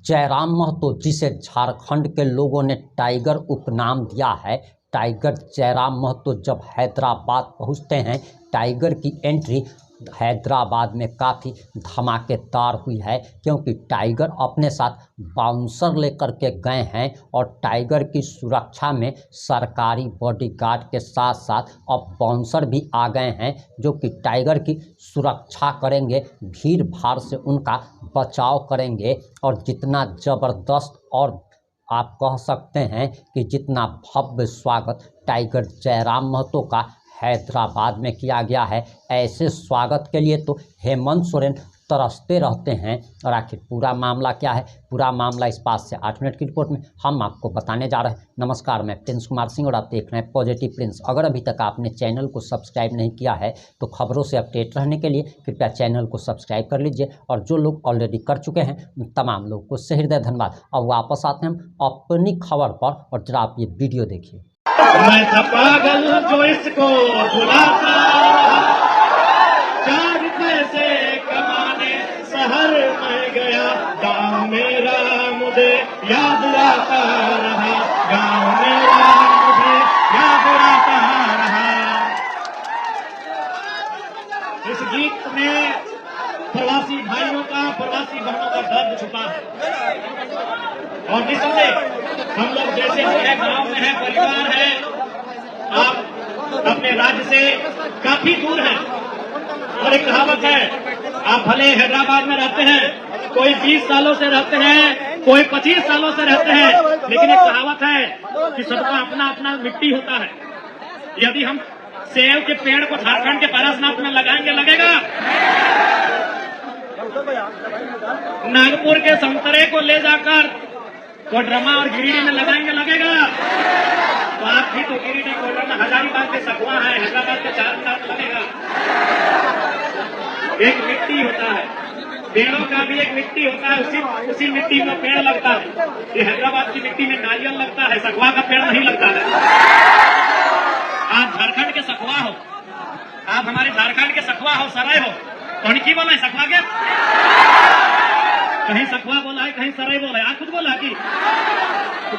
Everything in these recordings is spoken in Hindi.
जयराम महतो, जिसे झारखंड के लोगों ने टाइगर उपनाम दिया है, टाइगर जयराम महतो जब हैदराबाद पहुंचते हैं, टाइगर की एंट्री हैदराबाद में काफ़ी धमाकेदार हुई है, क्योंकि टाइगर अपने साथ बाउंसर लेकर के गए हैं और टाइगर की सुरक्षा में सरकारी बॉडीगार्ड के साथ साथ अब बाउंसर भी आ गए हैं, जो कि टाइगर की सुरक्षा करेंगे, भीड़ भाड़ से उनका बचाव करेंगे। और जितना ज़बरदस्त और आप कह सकते हैं कि जितना भव्य स्वागत टाइगर जयराम महतो का हैदराबाद में किया गया है, ऐसे स्वागत के लिए तो हेमंत सोरेन तरसते रहते हैं। और आखिर पूरा मामला क्या है, पूरा मामला इस बात से 8 मिनट की रिपोर्ट में हम आपको बताने जा रहे हैं। नमस्कार, मैं प्रिंस कुमार सिंह और आप देख रहे हैं पॉजिटिव प्रिंस। अगर अभी तक आपने चैनल को सब्सक्राइब नहीं किया है तो खबरों से अपडेट रहने के लिए कृपया चैनल को सब्सक्राइब कर लीजिए, और जो लोग ऑलरेडी कर चुके हैं उन तमाम लोगों को सहृदय धन्यवाद। अब वापस आते हैं हम अपनी खबर पर, और जरा आप ये वीडियो देखिए। मैं था पागल जो इसको भुलाता, 4 पैसे कमाने शहर में गया, गाँव मेरा मुझे याद आता रहा, गाँव मेरा मुझे याद आता रहा। इस गीत में प्रवासी भाइयों का, प्रवासी बहनों का दर्द छुपा है। और निसंदेह हम लोग जैसे हमारे गांव में है, परिवार है, आप अपने राज्य से काफी दूर हैं। और एक कहावत है, आप भले हैदराबाद में रहते हैं, कोई 20 सालों से रहते हैं, कोई 25 सालों से रहते हैं, लेकिन एक कहावत है कि सबका अपना अपना मिट्टी होता है। यदि हम सेब के पेड़ को झारखंड के पारसनाथ में लगाएंगे, लगेगा? नागपुर के संतरे को ले जाकर कोडरमा और गिरिडीह में लगाएंगे, लगेगा? तो आप भी तो गिरिडीह, कोडरमा, हजारीबाग के सखुआ है, हैदराबाद के चारमीनार लगेगा। एक मिट्टी होता है, पेड़ों का भी एक मिट्टी होता है, उसी मिट्टी में पेड़ लगता है। ये हैदराबाद की मिट्टी में नारियल लगता है, सखुआ का पेड़ नहीं लगता है। आप झारखंड के सखुआ हो, आप हमारे झारखंड के सखुआ हो, सराय हो, तो की बोला है सखुआ के? कहीं सखुआ बोला है, कहीं सराय बोला है, आज कुछ बोला कि तो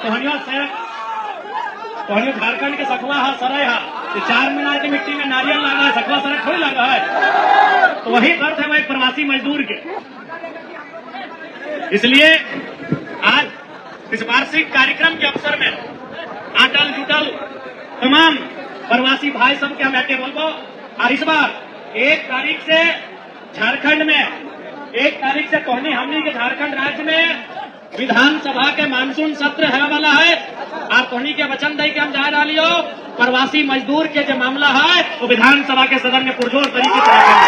झारखंड के सखुआ है, सराय है, तो 4 मीनार की मिट्टी में नारियल लगा है, सखुआ सराय थोड़ी लगा है। तो वही अर्थ है वो एक प्रवासी मजदूर के। इसलिए आज इस वार्षिक कार्यक्रम के अवसर में आटल जुटल तमाम प्रवासी भाई सब के हम बैठे बोलबो। और इस बार 1 तारीख से झारखंड में, 1 तारीख से कहनी हमनी के झारखंड राज्य में विधानसभा के मानसून सत्र है वाला है। आप कहनी के वचन दे के हम जा रहा लियो, प्रवासी मजदूर के जो मामला है वो विधानसभा के सदन में पुरजोर तरीके से रखेंगे।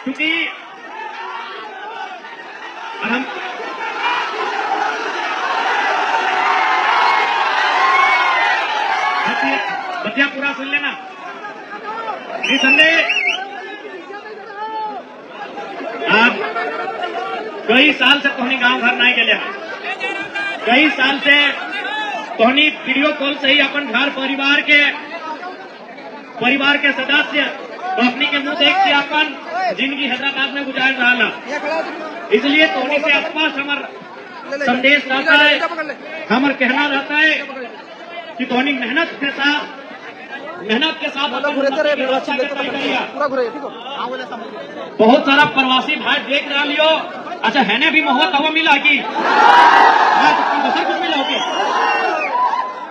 क्योंकि हम बतिया पूरा सुन लेना। निसंदेह आप कई साल से तोहनी गांव घर नहीं गए, कई साल से तोहनी वीडियो कॉल से ही अपन घर परिवार के सदस्य अपनी के मुंह देख के अपन जिंदगी हैदराबाद में गुजार रहा। इसलिए तोहनी से स्पष्ट हमार संदेश रहता है, हमार कहना रहता है कि तोहनी मेहनत के साथ बहुत सारा प्रवासी भाई देख रहा लियो। अच्छा है ने भी मोहब्बत हवा मिला कि कुछ मिला होगी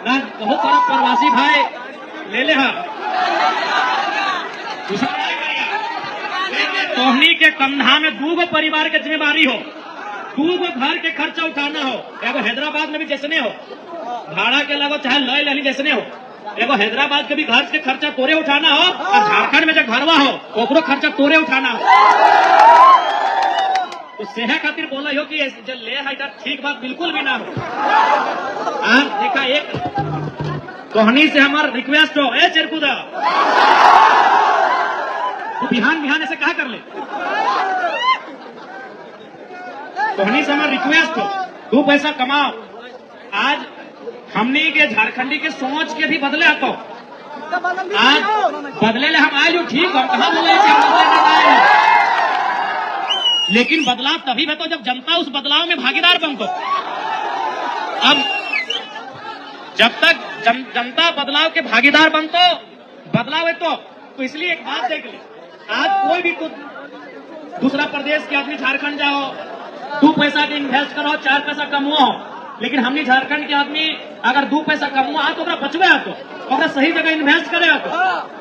ना? बहुत सारा प्रवासी भाई ले ले। तोहनी के कंधा में 2 परिवार के जिम्मेवारी हो, 2 घर के खर्चा उठाना हो। एगो हैदराबाद में भी जैसने हो, भाड़ा के लगो चाहे लय लली जैसने हो, एगो हैदराबाद के भी घर के खर्चा तोरे उठाना हो, और झारखंड में जो घरवा हो ओकरो खर्चा तोरे उठाना हो। तो सेहा खातिर बोला हो कि जो ले है ठीक बात बिल्कुल भी ना हो। आज देखा एक कहनी से हमार रिक्वेस्ट हो, ए चिरकुदा तू बिहान ऐसे कहा कर ले, कहनी से हमार रिक्वेस्ट हो, तू पैसा कमाओ। आज हमने के झारखंडी के सोच के भी बदले आतो, आज बदले ले हम आए जो ठीक हम कहा बोले लेकिन बदलाव तभी बतो जब जनता उस बदलाव में भागीदार बनतो। अब जब तक जनता बदलाव के भागीदार बनतो, बदलाव है तो इसलिए एक बात देख ले, आज कोई भी दूसरा प्रदेश के आदमी झारखंड जाओ, 2 पैसा के इन्वेस्ट करो, 4 पैसा कमुओ, लेकिन हमने झारखंड के आदमी अगर 2 पैसा कमुआ तो बचवे तो सही जगह इन्वेस्ट करे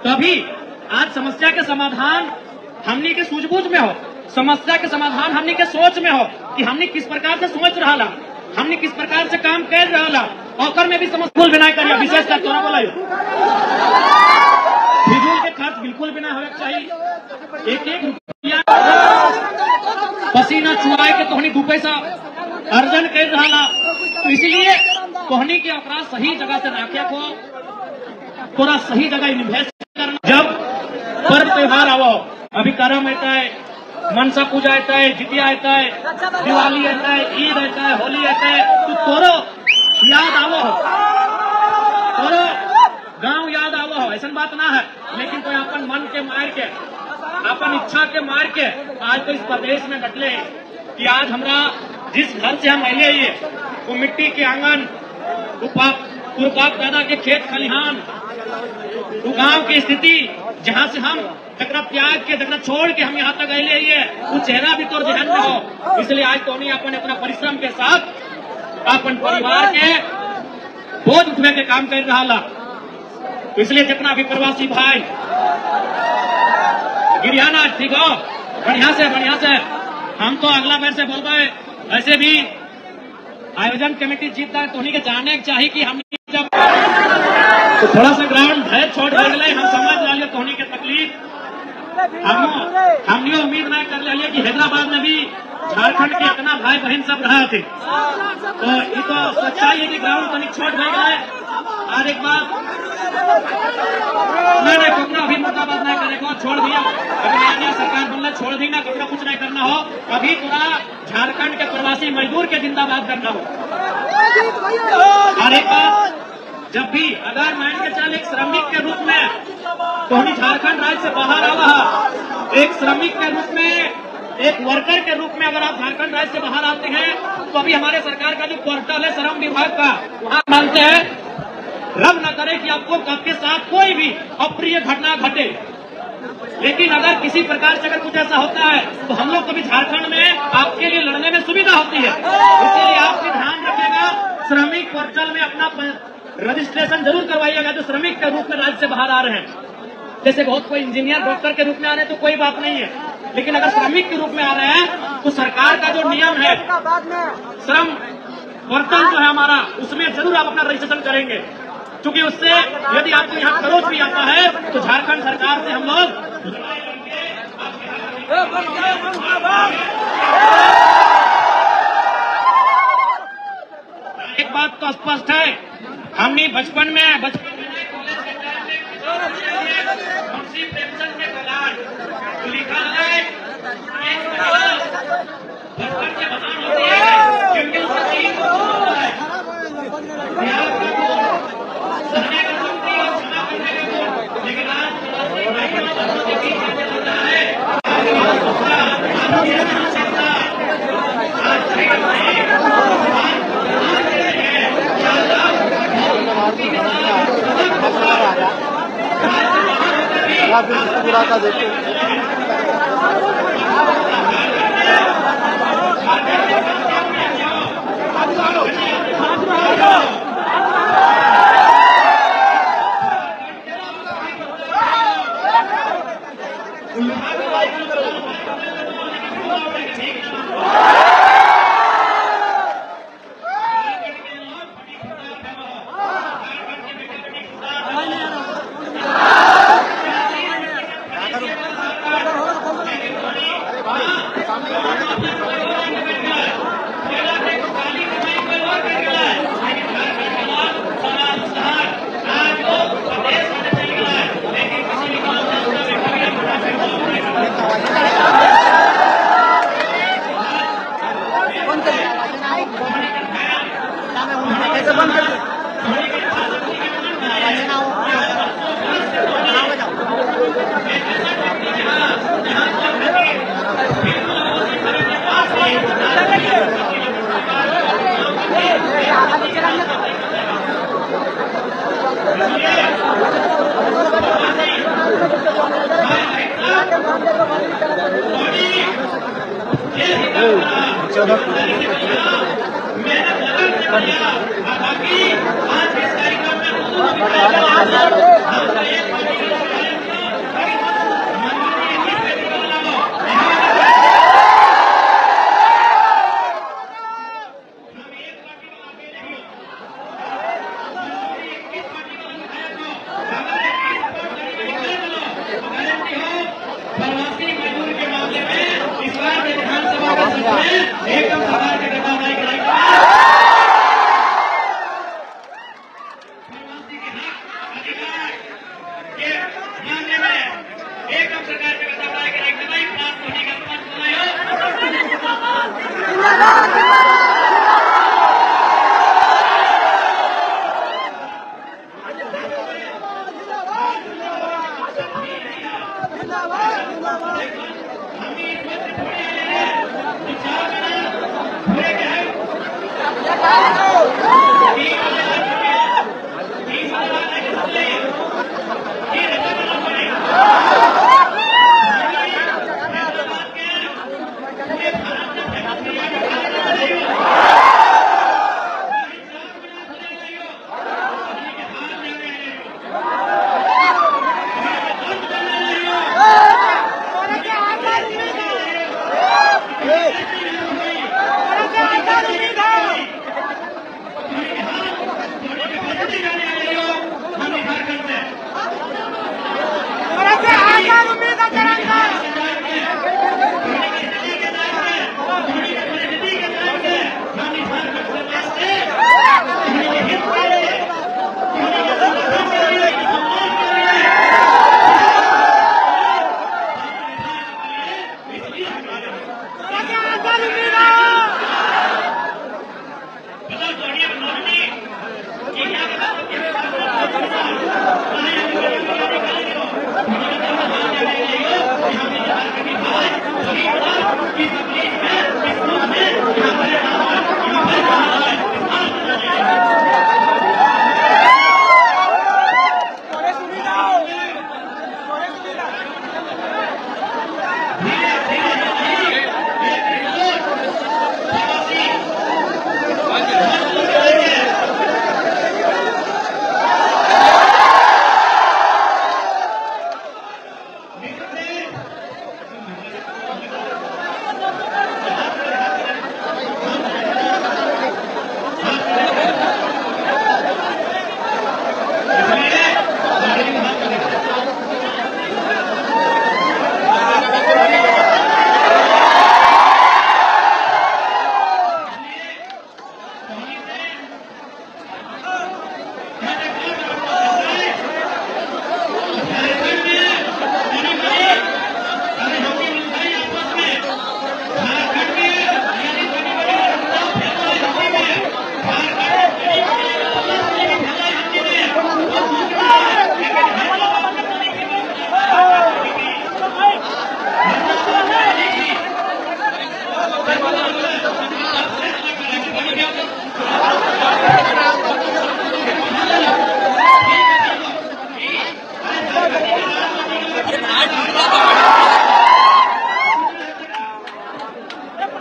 तो अभी आज समस्या के समाधान हमने के सूझबूझ में हो, समस्या के समाधान हमने के सोच में हो कि हमने किस प्रकार से सोच रहा, हमने किस प्रकार से काम कर रहा, और में भी समस्या बिना करिए, विशेषकर तोरा बोला फिजूल के खर्च बिल्कुल भी ना होना चाहिए। एक रुपया पसीना चुराए के तोहनी 2 पैसा अर्जन कर रहा, तो इसलिए तोहनी के अपराध सही जगह से नाके को थोड़ा सही जगह इन्वेस्ट करना। जब पर्व त्योहार आओ, अभी करम आता है, मनसा पूजा आता है, जितिया आता है, दिवाली आता है, ईद आता है, होली आता है, तो तोरो याद आवो हो, तोरो गांव याद आवो हो, ऐसा बात ना है। लेकिन कोई अपन मन के मार के, अपन इच्छा के मार के आज तो इस प्रदेश में बटले कि आज हमरा जिस घर से हम अले ये वो मिट्टी के आंगन, पुरपाक पैदा के खेत खलिहान, वो गांव की स्थिति जहां से हम जगरा त्याग के जगरा छोड़ के हम यहाँ तक अले ये वो चेहरा भी तो जहन में हो। इसलिए आज तो नहीं अपन अपना परिश्रम के साथ अपन परिवार के बोझ उठवे के काम कर रहा। तो इसलिए जितना भी प्रवासी भाई गिरियाना ठीक हो, बढ़िया से हम तो अगला बार से बोल रहे, ऐसे भी आयोजन कमेटी जीतता है तो उन्हीं के जानने चाहिए कि हम जब तो थोड़ा सा ग्राउंड है छोड़ गए, हम समझ लिया तो उन्हीं के तकलीफ हमने उम्मीद नहीं कर लिया कि हैदराबाद में भी झारखंड के इतना भाई बहन सब रहा थे, तो ये तो सच्चाई है कि ग्राउंड तनिक छोड़ गए। और एक बात नहीं कपड़ा भी मुद्दाबाद नहीं करे को छोड़ दिया, अभी नया सरकार बनना छोड़ दी ना, कपड़ा कुछ नहीं करना हो, अभी पूरा झारखंड के प्रवासी मजदूर के जिंदाबाद करना हो। और एक बात, जब भी अगर मान के चल एक श्रमिक के रूप में तो हम झारखंड राज्य से बाहर आवा, एक श्रमिक के रूप में, एक वर्कर के रूप में अगर आप झारखंड राज्य से बाहर आते हैं तो अभी हमारे सरकार का जो पोर्टल है श्रम विभाग का, वहाँ मानते हैं रब न करे कि आपके साथ कोई भी अप्रिय घटना घटे, लेकिन अगर किसी प्रकार से अगर कुछ ऐसा होता है तो हम लोग कभी झारखंड में आपके लिए लड़ने में सुविधा होती है। इसीलिए आप भी ध्यान रखिएगा, श्रमिक पोर्टल में अपना रजिस्ट्रेशन जरूर करवाइएगा जो श्रमिक के रूप में राज्य से बाहर आ रहे हैं। जैसे बहुत कोई इंजीनियर डॉक्टर के रूप में आ रहे हैं तो कोई बात नहीं है, लेकिन अगर श्रमिक के रूप में आ रहे हैं तो सरकार का जो नियम है श्रम पोर्टल जो है हमारा, उसमें जरूर आप अपना रजिस्ट्रेशन करेंगे, क्योंकि उससे यदि आपको यहाँ खरोच भी आता है तो झारखंड सरकार से हम लोग एक बात तो स्पष्ट है, हमने बचपन में पेंशन के दौरान लिखा है बचपन के बहान होती है क्योंकि उसका 3 होता है, लेकिन आज देखो प्रवासी मजदूर के मामले में इस बार के विधानसभा के सत्र में एकदम सरकार के नेता नहीं कराएंगे। प्रवासी के हक अधिकार के मामले में एकदम सरकार के नेता नहीं कराएंगे। भाई प्राप्त होने का स्पष्ट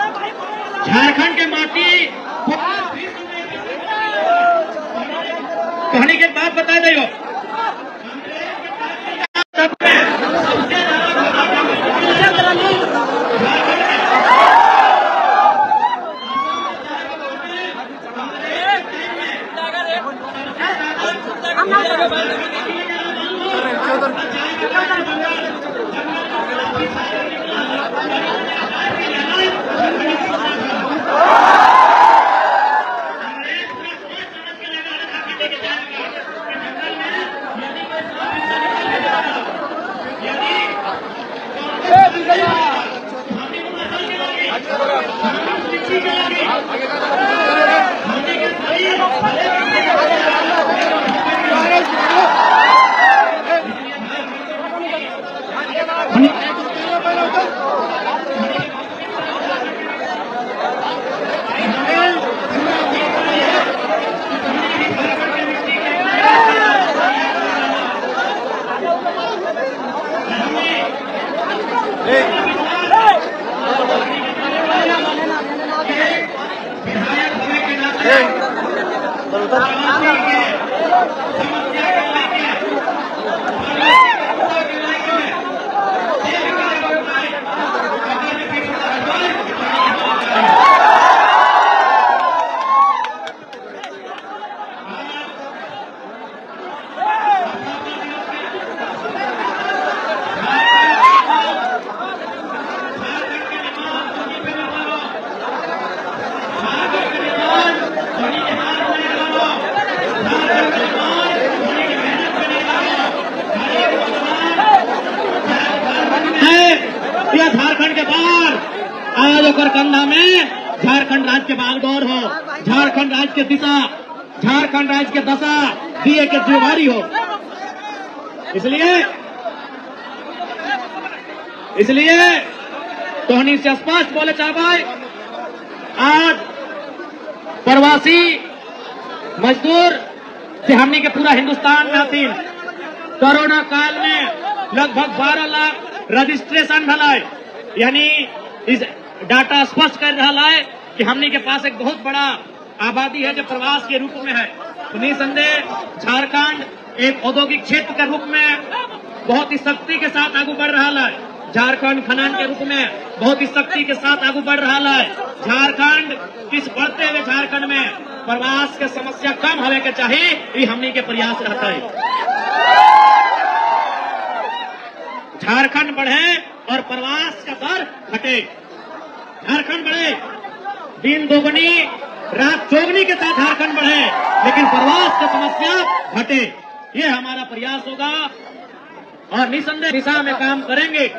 झारखंड के माटी कहने के बाद बता दो झारखंड के बाहर आज ओकर कंधा में झारखंड राज्य के बागडोर हो, झारखंड राज्य के दिशा, झारखंड राज्य के दशा दिए के जिम्मेवारी हो। इसलिए तोहनी से स्पष्ट बोले चाहे आज प्रवासी मजदूर से हमने के पूरा हिंदुस्तान में हथिन कोरोना काल में लगभग 12 लाख रजिस्ट्रेशन भला, यानी इस डाटा स्पष्ट कर रहा है कि हमने के पास एक बहुत बड़ा आबादी है जो प्रवास के रूप में है। तो निसंदेह झारखंड एक औद्योगिक क्षेत्र के रूप में बहुत ही शक्ति के साथ आगे बढ़ रहा है। झारखंड खनन के रूप में बहुत ही शक्ति के साथ आगे बढ़ रहा है। झारखंड इस बढ़ते हुए झारखंड में प्रवास के समस्या कम होने के चाहिए, ये हमने के प्रयास रहता है। झारखंड बढ़े और प्रवास का दर घटे। झारखंड बढ़े, दिन दोगुनी रात चौगुनी के साथ झारखंड बढ़े, लेकिन प्रवास की समस्या घटे, ये हमारा प्रयास होगा और निसंदेह दिशा में काम करेंगे।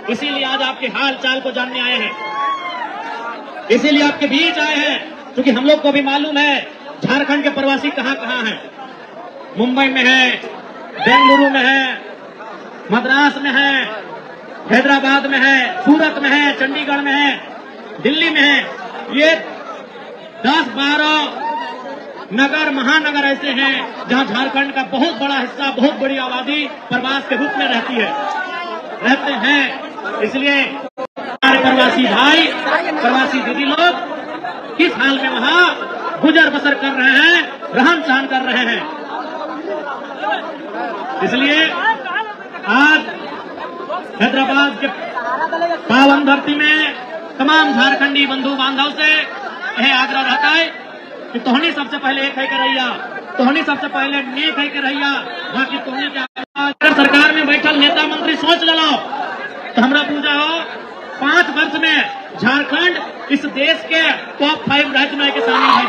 इसीलिए आज आपके हाल चाल को जानने आए हैं, इसीलिए आपके बीच आए हैं, क्योंकि हम लोग को भी मालूम है झारखंड के प्रवासी कहाँ कहाँ हैं। मुंबई में है, बेंगलुरु में है, मद्रास में है, हैदराबाद में है, सूरत में है, चंडीगढ़ में है, दिल्ली में है। ये 10-12 नगर महानगर ऐसे हैं जहां झारखंड का बहुत बड़ा हिस्सा, बहुत बड़ी आबादी प्रवास के रूप में रहते हैं। इसलिए हमारे प्रवासी भाई, प्रवासी दीदी लोग किस हाल में वहां गुजर बसर कर रहे हैं, रहन सहन कर रहे हैं। इसलिए आज हैदराबाद के पावन धरती में तमाम झारखंडी बंधु बांधव से यह आग्रह रहता है कि तोहनी सबसे पहले एक है के रहिया, तोहनी सबसे पहले नेक है के रहिया। बाकी तोहनी क्या सरकार में बैठल नेता मंत्री सोच लो तो हमरा पूजा हो 5 वर्ष में झारखंड इस देश के टॉप 5 राज्य में के शामिल है।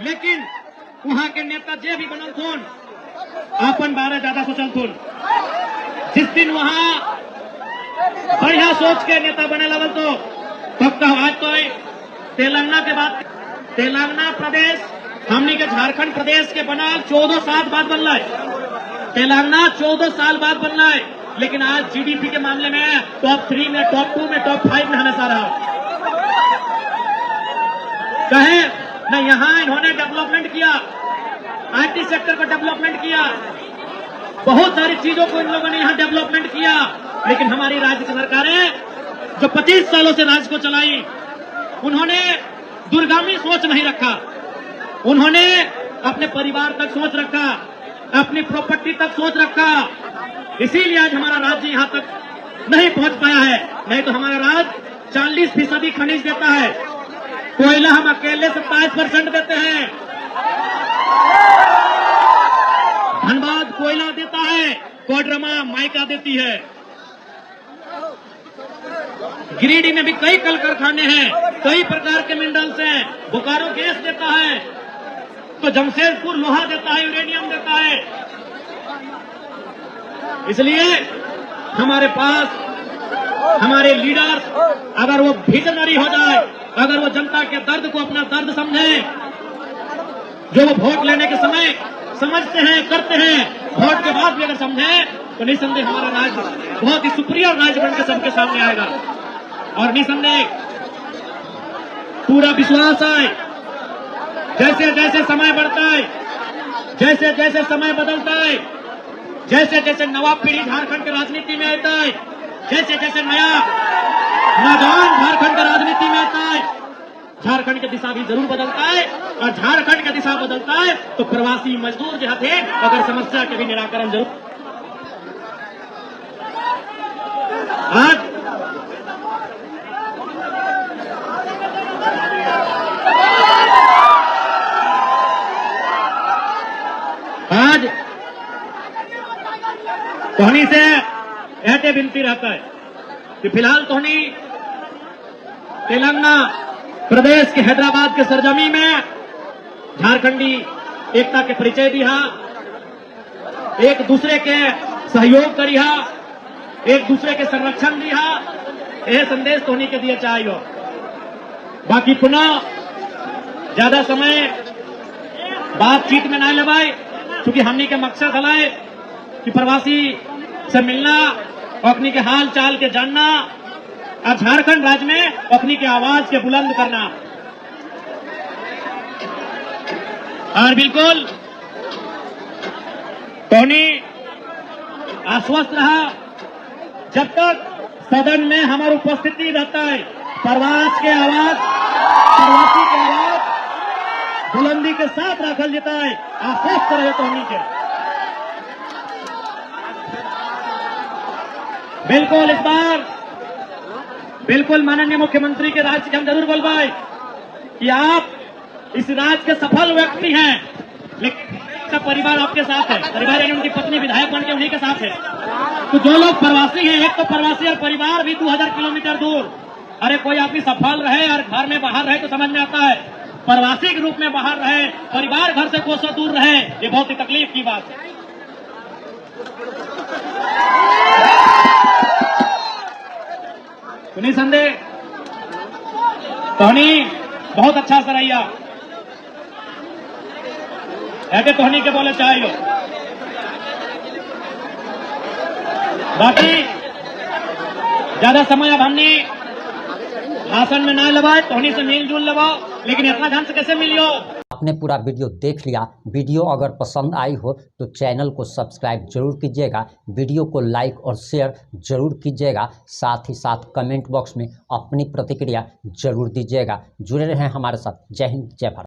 लेकिन वहां के नेता जे भी बनल थोन अपन बारे ज्यादा सोचल थोन। जिस दिन वहां बढ़िया सोच के नेता बने लगल तो पक्का आज तो तेलंगाना के बाद तेलंगाना प्रदेश हमने के झारखंड प्रदेश के बना 14 साल बाद बनना है। तेलंगाना 14 साल बाद बनना है, लेकिन आज जीडीपी के मामले में टॉप 3 में, टॉप 2 में, टॉप 5 में हमेशा रहा। कहे न यहाँ इन्होंने डेवलपमेंट किया, आईटी सेक्टर को डेवलपमेंट किया, बहुत सारी चीजों को इन लोगों ने यहाँ डेवलपमेंट किया। लेकिन हमारी राज्य की सरकारें जो 25 सालों से राज्य को चलाई, उन्होंने दूरगामी सोच नहीं रखा। उन्होंने अपने परिवार तक सोच रखा, अपनी प्रॉपर्टी तक सोच रखा। इसीलिए आज हमारा राज्य यहाँ तक नहीं पहुंच पाया है। नहीं तो हमारा राज्य 40% खनिज देता है, कोयला हम अकेले 27% देते हैं। धनबाद कोयला देता है, कोडरमा माइका देती है। गिरिडीह में भी कई कल कारखाने हैं, कई प्रकार के मिनरल्स हैं। बोकारो गैस देता है, तो जमशेदपुर लोहा देता है, यूरेनियम देता है। इसलिए हमारे पास हमारे लीडर्स अगर वो विजनरी हो जाए, अगर वो जनता के दर्द को अपना दर्द समझे, जो वो वोट लेने के समय समझते हैं, करते हैं, वोट के बाद भी अगर समझे तो निसंदेह हमारा राज्य बहुत ही सुप्रियर राज्य बनकर सबके सामने आएगा। और निसंदेह पूरा विश्वास है, जैसे जैसे समय बढ़ता है, जैसे जैसे समय बदलता है, जैसे जैसे नवा पीढ़ी झारखंड के राजनीति में आता है, जैसे जैसे नया नौजवान झारखंड के राजनीति में आता है, झारखंड की दिशा भी जरूर बदलता है। और झारखंड की दिशा बदलता है तो प्रवासी मजदूर जो थे अगर समस्या के भी निराकरण जरूर। आज तोहनी से ऐसे विनती रहता है कि फिलहाल तोहनी तेलंगाना प्रदेश के हैदराबाद के सरजमी में झारखंडी एकता के परिचय दिया, एक दूसरे के सहयोग करिया, एक दूसरे के संरक्षण दिया। यह संदेश तोहनी के दिए चाहिए। बाकी पुनः ज्यादा समय बातचीत में ना लगाए, क्योंकि हमनी के मकसद है कि प्रवासी से मिलना, अपनी के हाल चाल के जानना और झारखंड राज्य में अपनी के आवाज के बुलंद करना। और बिल्कुल टोनी आश्वस्त रहा, जब तक सदन में हमारी उपस्थिति रहता है प्रवासी के आवाज बुलंदी के साथ रखल जाता है। आश्वस्त रहे टोनी के। बिल्कुल इस बार बिल्कुल माननीय मुख्यमंत्री के राज्य से हम जरूर बोलवाए कि आप इस राज्य के सफल व्यक्ति हैं, लेकिन का परिवार आपके साथ है। परिवार यानी उनकी पत्नी विधायक बन के उन्हीं के साथ है। तो जो लोग प्रवासी हैं, एक तो प्रवासी और परिवार भी 2000 किलोमीटर दूर। अरे कोई आदमी सफल रहे और घर में बाहर रहे तो समझ में आता है, प्रवासी के रूप में बाहर रहे, परिवार घर से कोसों दूर रहे, ये बहुत ही तकलीफ की बात है। तो निसंदेह टोनी बहुत अच्छा सरैया ऐसे टोनी के बोले चाहिए। बाकी ज्यादा समय अब हमने भाषण में ना लगाए, टोनी से मिल जुल लगाओ, लेकिन इतना ढंग से कैसे मिलियो। आपने पूरा वीडियो देख लिया। वीडियो अगर पसंद आई हो तो चैनल को सब्सक्राइब जरूर कीजिएगा, वीडियो को लाइक और शेयर जरूर कीजिएगा, साथ ही साथ कमेंट बॉक्स में अपनी प्रतिक्रिया जरूर दीजिएगा। जुड़े रहें हमारे साथ। जय हिंद, जय भारत।